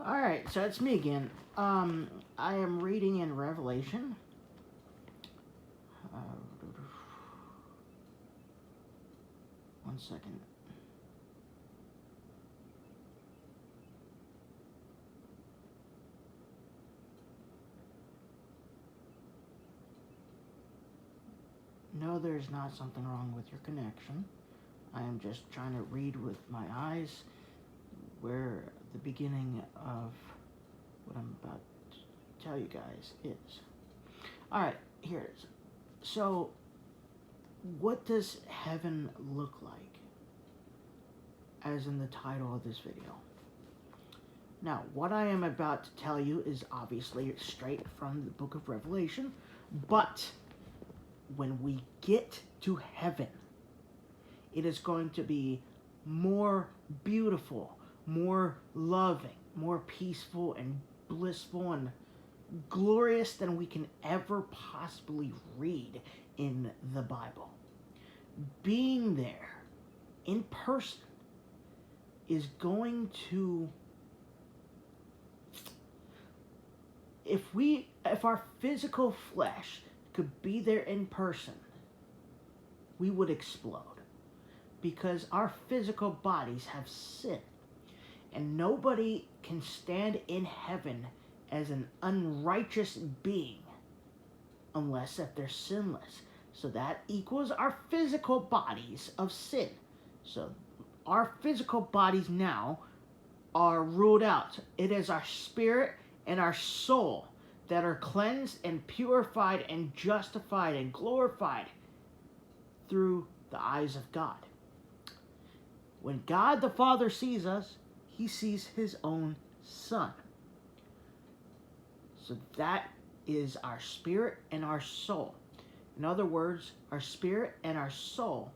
Alright, so it's me again. I am reading in Revelation. Uh, 1 second. No, there's not something wrong with your connection. I am just trying to read with my eyes where the beginning of what I'm about to tell you guys is. Alright, here it is. So, what does heaven look like? As in the title of this video. Now, what I am about to tell you is obviously straight from the book of Revelation, but when we get to heaven, it is going to be more beautiful, more loving, more peaceful and blissful and glorious than we can ever possibly read in the Bible. Being there in person is going to, if our physical flesh could be there in person, we would explode, because our physical bodies have sin, and nobody can stand in heaven as an unrighteous being unless if they're sinless. So that equals our physical bodies of sin. So our physical bodies now are ruled out. It is our spirit and our soul that are cleansed and purified and justified and glorified through the eyes of God. When God the Father sees us, he sees his own Son. So that is our spirit and our soul. In other words, our spirit and our soul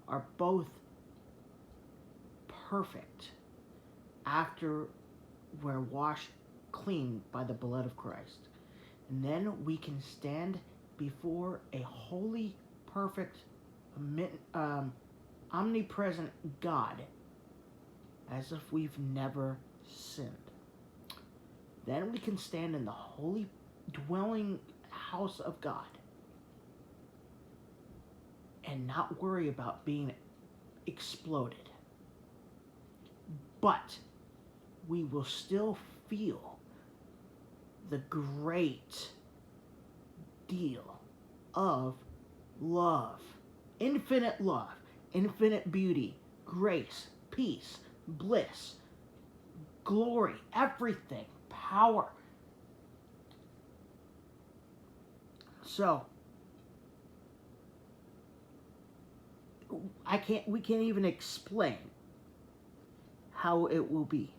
are both perfect after we're washed clean by the blood of Christ. And then we can stand before a holy, perfect, omnipresent God as if we've never sinned. Then we can stand in the holy dwelling house of God and not worry about being exploded. But we will still feel the great deal of love, infinite beauty, grace, peace, bliss, glory, everything, power. So, we can't even explain how it will be.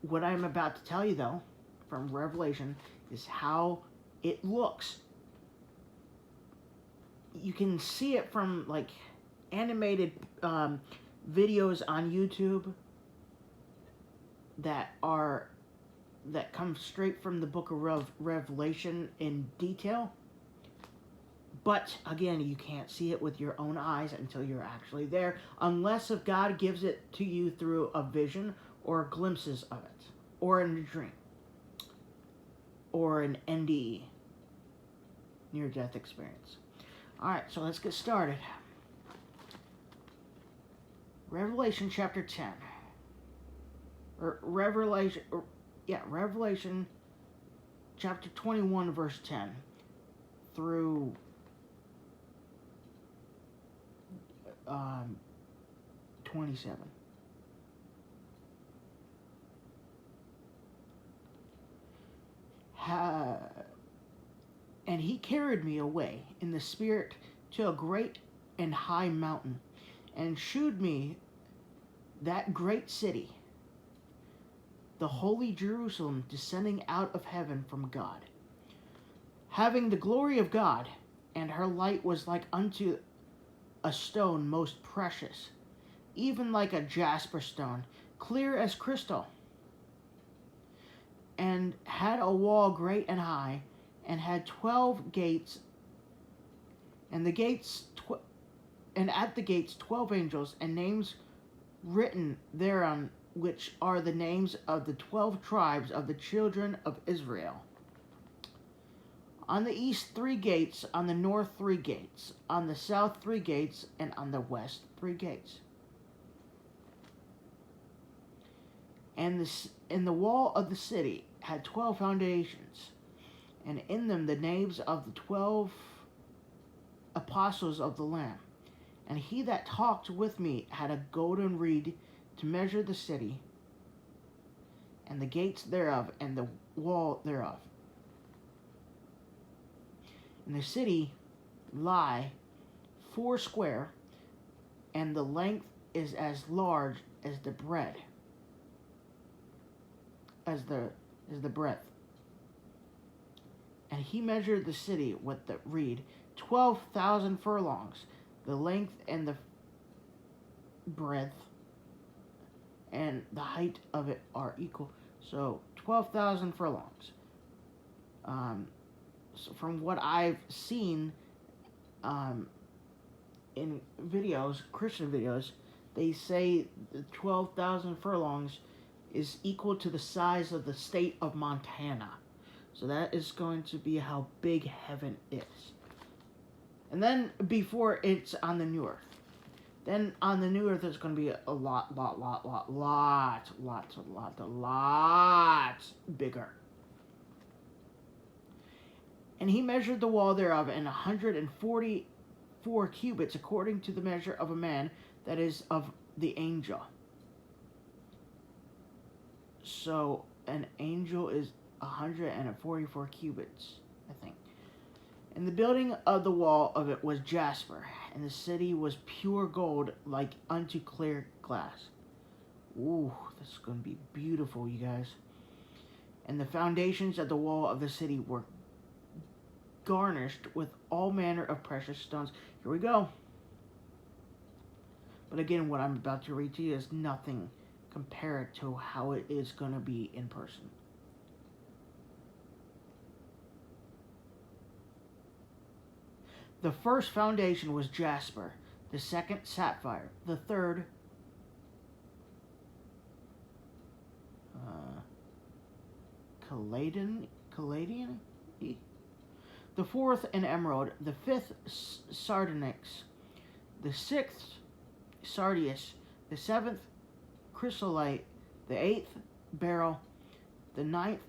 What I'm about to tell you, though, from Revelation, is how it looks. You can see it from, like, animated videos on YouTube that come straight from the book of Revelation in detail. But, again, you can't see it with your own eyes until you're actually there, unless if God gives it to you through a vision or glimpses of it, or in a dream, or an NDE, near-death experience. Alright, so let's get started. Revelation chapter 10. Revelation chapter 21, verse 10 through 27. And he carried me away in the spirit to a great and high mountain, and shewed me that great city, the holy Jerusalem, descending out of heaven from God, having the glory of God, and her light was like unto a stone most precious, even like a jasper stone, clear as crystal, and had a wall great and high, and had 12 gates, and at the gates 12 angels, and names written thereon which are the names of the 12 tribes of the children of Israel. On the east 3 gates, on the north 3 gates, on the south 3 gates, and on the west 3 gates. And the wall of the city had 12 foundations, and in them the names of the 12 apostles of the Lamb. And he that talked with me had a golden reed to measure the city, and the gates thereof, and the wall thereof. And the city lie 4 square, and the length is as large as the breadth. As the breadth. And he measured the city with the reed 12,000 furlongs. The length and the breadth and the height of it are equal. So 12,000 furlongs. So from what I've seen in videos, Christian videos, they say the 12,000 furlongs is equal to the size of the state of Montana. So that is going to be how big heaven is. And then before it's on the new earth. Then on the new earth there's going to be a lot bigger. And he measured the wall thereof in 144 cubits according to the measure of a man, that is of the angel. So an angel is 144 cubits, I think. And the building of the wall of it was jasper, and the city was pure gold, like unto clear glass. Ooh, this is going to be beautiful, you guys. And the foundations of the wall of the city were garnished with all manner of precious stones. Here we go. But again, what I'm about to read to you is nothing compared to how it is going to be in person. The first foundation was jasper, the second sapphire, the third caladium, the fourth an emerald, the fifth sardonyx, the sixth sardius, the seventh chrysolite, the eighth beryl, the ninth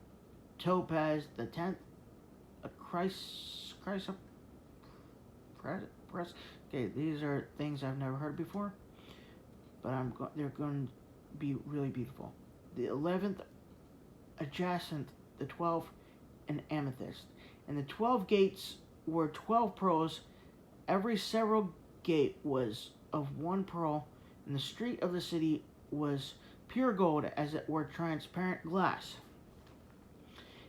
topaz, the 10th a chrysoprase. Okay, these are things I've never heard before, but they're going to be really beautiful. The 11th a jacinth, the 12th an amethyst. And the 12 gates were 12 pearls. Every several gate was of 1 pearl, and the street of the city was pure gold, as it were transparent glass.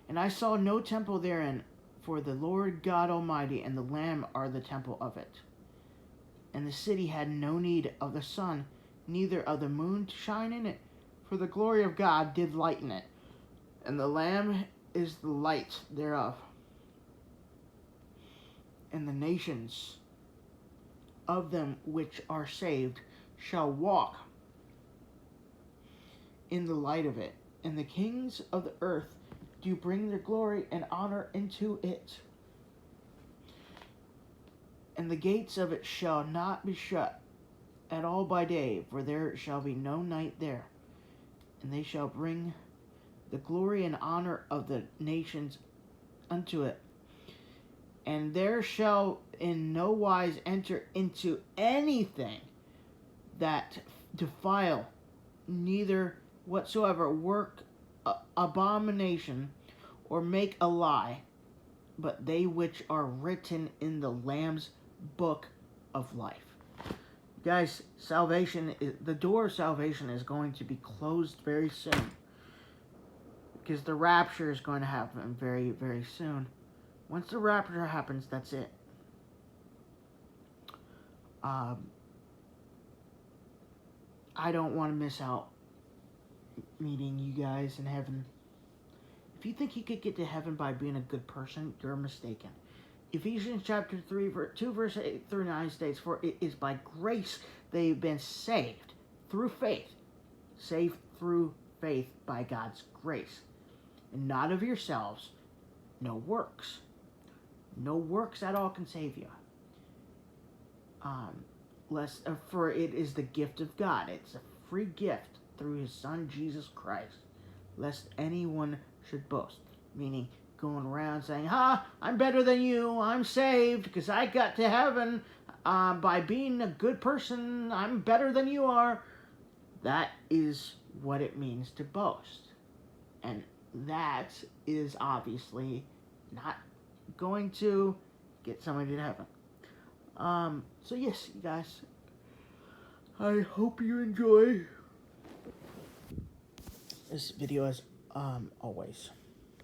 And I saw no temple therein, for the Lord God Almighty and the Lamb are the temple of it. And the city had no need of the sun, neither of the moon to shine in it, for the glory of God did lighten it, and the Lamb is the light thereof. And the nations of them which are saved shall walk in the light of it, and the kings of the earth do bring their glory and honor into it. And the gates of it shall not be shut at all by day, for there shall be no night there. And they shall bring the glory and honor of the nations unto it. And there shall in no wise enter into anything that defile, neither whatsoever work abomination or make a lie, but they which are written in the Lamb's book of life. Guys, the door of salvation is going to be closed very soon, because the rapture is going to happen very, very soon. Once the rapture happens, that's it. I don't want to miss out meeting you guys in heaven. If you think you could get to heaven by being a good person, you're mistaken. Ephesians chapter 2 verse 8 through 9 states, for it is by grace they've been saved through faith. Saved through faith by God's grace, and not of yourselves, no works. No works at all can save you. For it is the gift of God. It's a free gift through his Son, Jesus Christ, lest anyone should boast. Meaning, going around saying, I'm better than you, I'm saved because I got to heaven by being a good person, I'm better than you are. That is what it means to boast. And that is obviously not going to get somebody to heaven. So yes, you guys, I hope you enjoy this video as always.